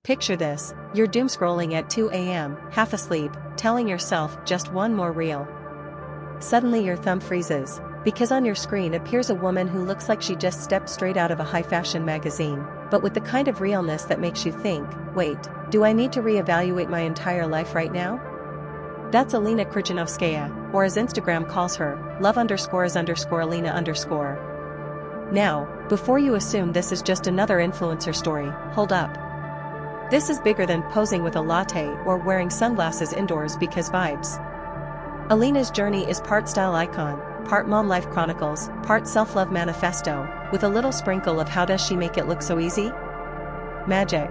Picture this, you're doom scrolling at 2 a.m., half asleep, telling yourself just one more reel. Suddenly your thumb freezes, because on your screen appears a woman who looks like she just stepped straight out of a high-fashion magazine, but with the kind of realness that makes you think, wait, do I need to reevaluate my entire life right now? That's Alina, or as Instagram calls her, love_is_Alina_. Now, before you assume this is just another influencer story, hold up. This is bigger than posing with a latte or wearing sunglasses indoors because vibes. Alina's journey is part style icon, part mom life chronicles, part self-love manifesto, with a little sprinkle of how does she make it look so easy? Magic.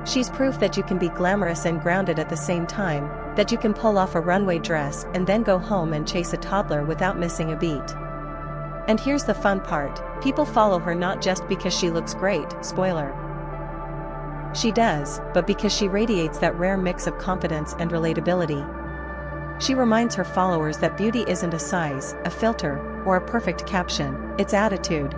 She's proof that you can be glamorous and grounded at the same time, that you can pull off a runway dress and then go home and chase a toddler without missing a beat. And here's the fun part, people follow her not just because she looks great, spoiler. She does, but because she radiates that rare mix of confidence and relatability. She reminds her followers that beauty isn't a size, a filter, or a perfect caption, it's attitude.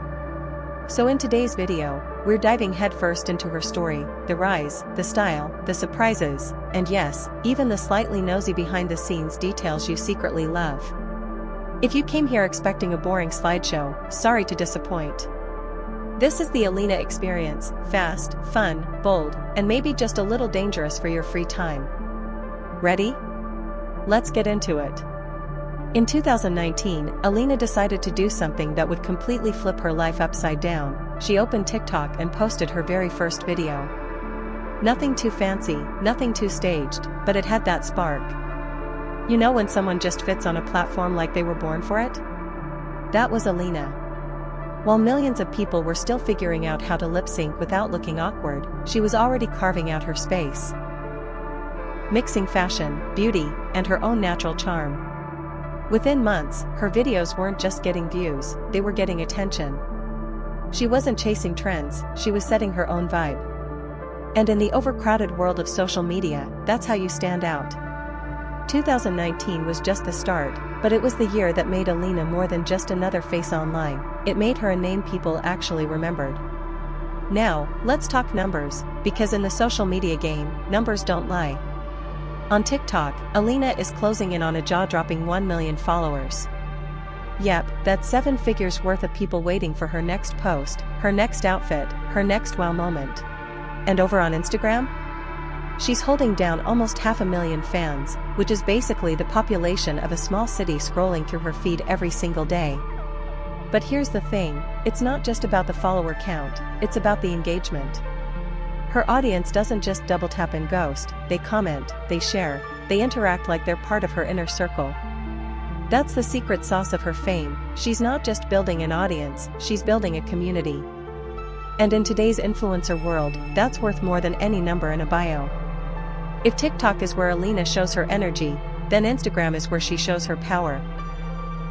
So in today's video, we're diving headfirst into her story, the rise, the style, the surprises, and yes, even the slightly nosy behind-the-scenes details you secretly love. If you came here expecting a boring slideshow, sorry to disappoint. This is the Alina experience, fast, fun, bold, and maybe just a little dangerous for your free time. Ready? Let's get into it. In 2019, Alina decided to do something that would completely flip her life upside down. She opened TikTok and posted her very first video. Nothing too fancy, nothing too staged, but it had that spark. You know when someone just fits on a platform like they were born for it? That was Alina. While millions of people were still figuring out how to lip-sync without looking awkward, she was already carving out her space. Mixing fashion, beauty, and her own natural charm. Within months, her videos weren't just getting views, they were getting attention. She wasn't chasing trends, she was setting her own vibe. And in the overcrowded world of social media, that's how you stand out. 2019 was just the start, but it was the year that made Alina more than just another face online. It made her a name people actually remembered. Now, let's talk numbers, because in the social media game, numbers don't lie. On TikTok, Alina is closing in on a jaw-dropping 1 million followers. Yep, that's 7 figures worth of people waiting for her next post, her next outfit, her next wow moment. And over on Instagram? She's holding down almost 500,000 fans, which is basically the population of a small city scrolling through her feed every single day. But here's the thing, it's not just about the follower count, it's about the engagement. Her audience doesn't just double tap and ghost, they comment, they share, they interact like they're part of her inner circle. That's the secret sauce of her fame, she's not just building an audience, she's building a community. And in today's influencer world, that's worth more than any number in a bio. If TikTok is where Alina shows her energy, then Instagram is where she shows her power.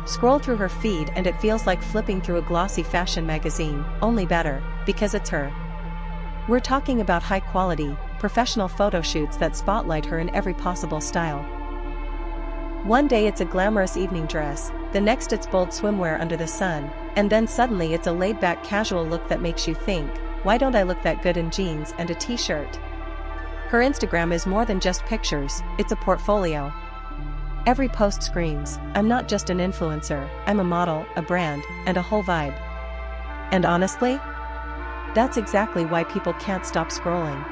Scroll through her feed and it feels like flipping through a glossy fashion magazine, only better, because it's her. We're talking about high-quality, professional photo shoots that spotlight her in every possible style. One day it's a glamorous evening dress, the next it's bold swimwear under the sun, and then suddenly it's a laid-back casual look that makes you think, why don't I look that good in jeans and a t-shirt? Her Instagram is more than just pictures, it's a portfolio. Every post screams, I'm not just an influencer, I'm a model, a brand, and a whole vibe. And honestly, that's exactly why people can't stop scrolling.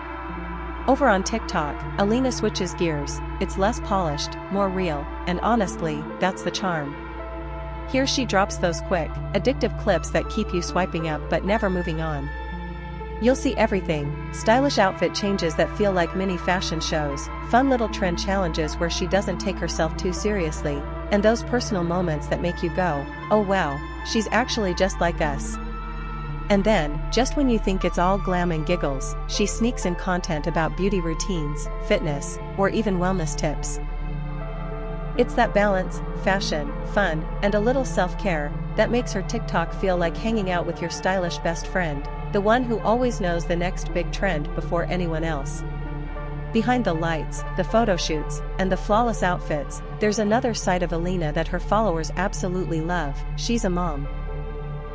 Over on TikTok, Alina switches gears, it's less polished, more real, and honestly, that's the charm. Here she drops those quick, addictive clips that keep you swiping up but never moving on. You'll see everything, stylish outfit changes that feel like mini fashion shows, fun little trend challenges where she doesn't take herself too seriously, and those personal moments that make you go, oh wow, she's actually just like us. And then, just when you think it's all glam and giggles, she sneaks in content about beauty routines, fitness, or even wellness tips. It's that balance, fashion, fun, and a little self-care that makes her TikTok feel like hanging out with your stylish best friend, the one who always knows the next big trend before anyone else. Behind the lights, the photo shoots, and the flawless outfits, there's another side of Alina that her followers absolutely love, she's a mom.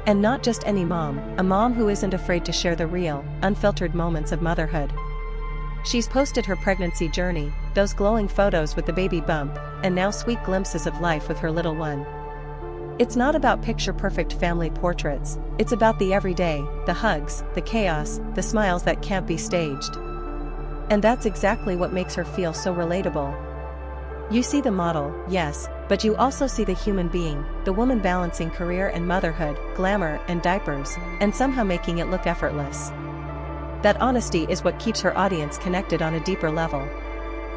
And not just any mom, a mom who isn't afraid to share the real, unfiltered moments of motherhood. She's posted her pregnancy journey, those glowing photos with the baby bump, and now sweet glimpses of life with her little one. It's not about picture-perfect family portraits, it's about the everyday, the hugs, the chaos, the smiles that can't be staged. And that's exactly what makes her feel so relatable. You see the model, yes, but you also see the human being, the woman balancing career and motherhood, glamour and diapers, and somehow making it look effortless. That honesty is what keeps her audience connected on a deeper level.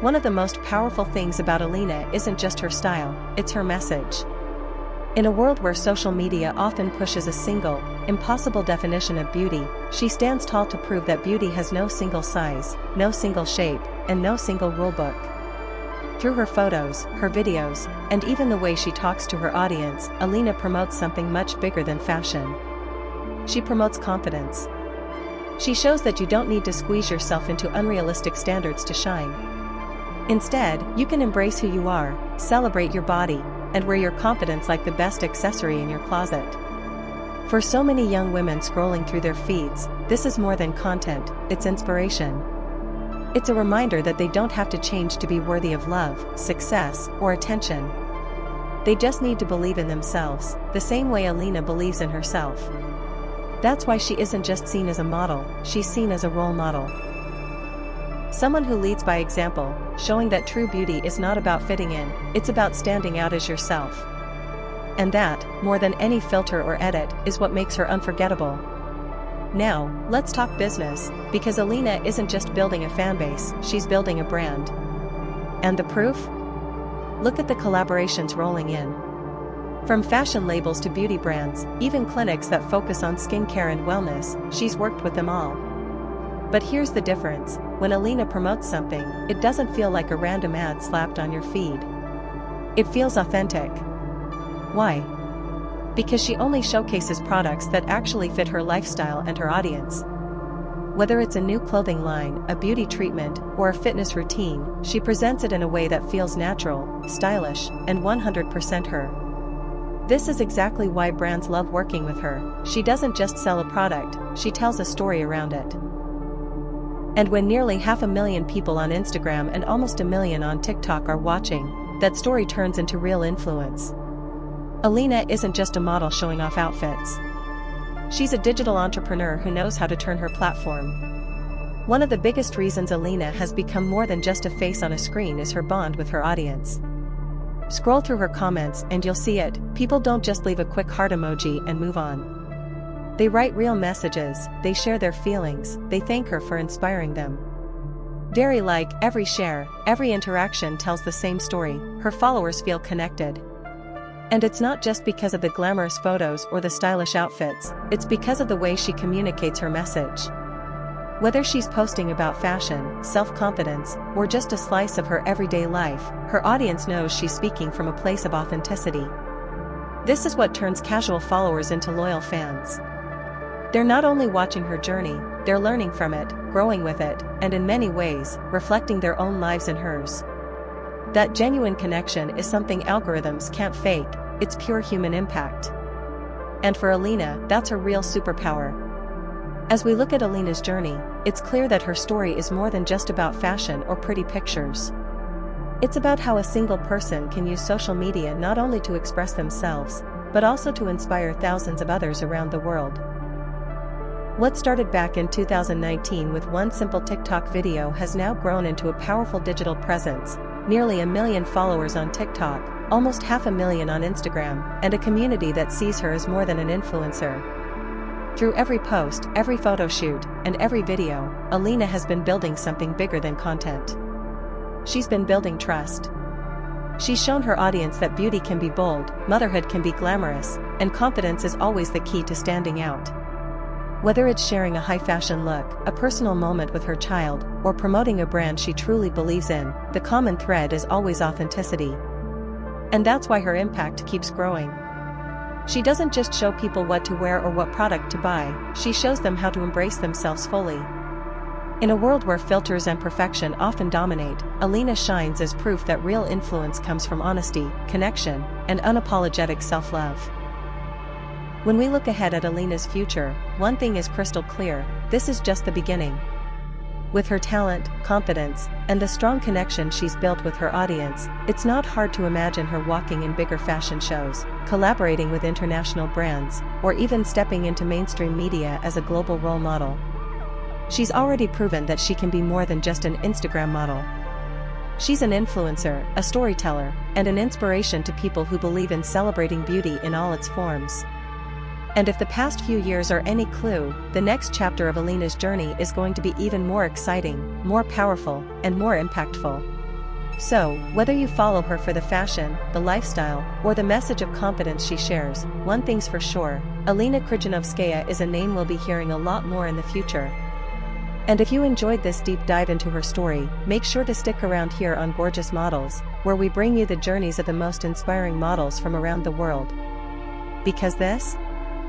One of the most powerful things about Alina isn't just her style, it's her message. In a world where social media often pushes a single, impossible definition of beauty, she stands tall to prove that beauty has no single size, no single shape, and no single rulebook. Through her photos, her videos, and even the way she talks to her audience, Alina promotes something much bigger than fashion. She promotes confidence. She shows that you don't need to squeeze yourself into unrealistic standards to shine. Instead, you can embrace who you are, celebrate your body, and wear your confidence like the best accessory in your closet. For so many young women scrolling through their feeds, this is more than content, it's inspiration. It's a reminder that they don't have to change to be worthy of love, success, or attention. They just need to believe in themselves, the same way Alina believes in herself. That's why she isn't just seen as a model, she's seen as a role model. Someone who leads by example, showing that true beauty is not about fitting in, it's about standing out as yourself. And that, more than any filter or edit, is what makes her unforgettable. Now, let's talk business, because Alina isn't just building a fanbase, she's building a brand. And the proof? Look at the collaborations rolling in. From fashion labels to beauty brands, even clinics that focus on skincare and wellness, she's worked with them all. But here's the difference, when Alina promotes something, it doesn't feel like a random ad slapped on your feed. It feels authentic. Why? Because she only showcases products that actually fit her lifestyle and her audience. Whether it's a new clothing line, a beauty treatment, or a fitness routine, she presents it in a way that feels natural, stylish, and 100% her. This is exactly why brands love working with her. She doesn't just sell a product, she tells a story around it. And when nearly 500,000 people on Instagram and almost 1 million on TikTok are watching, that story turns into real influence. Alina isn't just a model showing off outfits. She's a digital entrepreneur who knows how to turn her platform. One of the biggest reasons Alina has become more than just a face on a screen is her bond with her audience. Scroll through her comments and you'll see it, people don't just leave a quick heart emoji and move on. They write real messages, they share their feelings, they thank her for inspiring them. Very like, every share, every interaction tells the same story, her followers feel connected. And it's not just because of the glamorous photos or the stylish outfits, it's because of the way she communicates her message. Whether she's posting about fashion, self-confidence, or just a slice of her everyday life, her audience knows she's speaking from a place of authenticity. This is what turns casual followers into loyal fans. They're not only watching her journey, they're learning from it, growing with it, and in many ways, reflecting their own lives in hers. That genuine connection is something algorithms can't fake, it's pure human impact. And for Alina, that's her real superpower. As we look at Alina's journey, it's clear that her story is more than just about fashion or pretty pictures. It's about how a single person can use social media not only to express themselves, but also to inspire thousands of others around the world. What started back in 2019 with one simple TikTok video has now grown into a powerful digital presence, nearly 1 million followers on TikTok, almost 500,000 on Instagram, and a community that sees her as more than an influencer. Through every post, every photo shoot, and every video, Alina has been building something bigger than content. She's been building trust. She's shown her audience that beauty can be bold, motherhood can be glamorous, and confidence is always the key to standing out. Whether it's sharing a high-fashion look, a personal moment with her child, or promoting a brand she truly believes in, the common thread is always authenticity. And that's why her impact keeps growing. She doesn't just show people what to wear or what product to buy, she shows them how to embrace themselves fully. In a world where filters and perfection often dominate, Alina shines as proof that real influence comes from honesty, connection, and unapologetic self-love. When we look ahead at Alina's future, one thing is crystal clear: this is just the beginning. With her talent, confidence, and the strong connection she's built with her audience, it's not hard to imagine her walking in bigger fashion shows, collaborating with international brands, or even stepping into mainstream media as a global role model. She's already proven that she can be more than just an Instagram model. She's an influencer, a storyteller, and an inspiration to people who believe in celebrating beauty in all its forms. And if the past few years are any clue, the next chapter of Alina's journey is going to be even more exciting, more powerful, and more impactful. So, whether you follow her for the fashion, the lifestyle, or the message of confidence she shares, one thing's for sure, Alina Krzyzanowskaja is a name we'll be hearing a lot more in the future. And if you enjoyed this deep dive into her story, make sure to stick around here on Gorgeous Models, where we bring you the journeys of the most inspiring models from around the world. Because this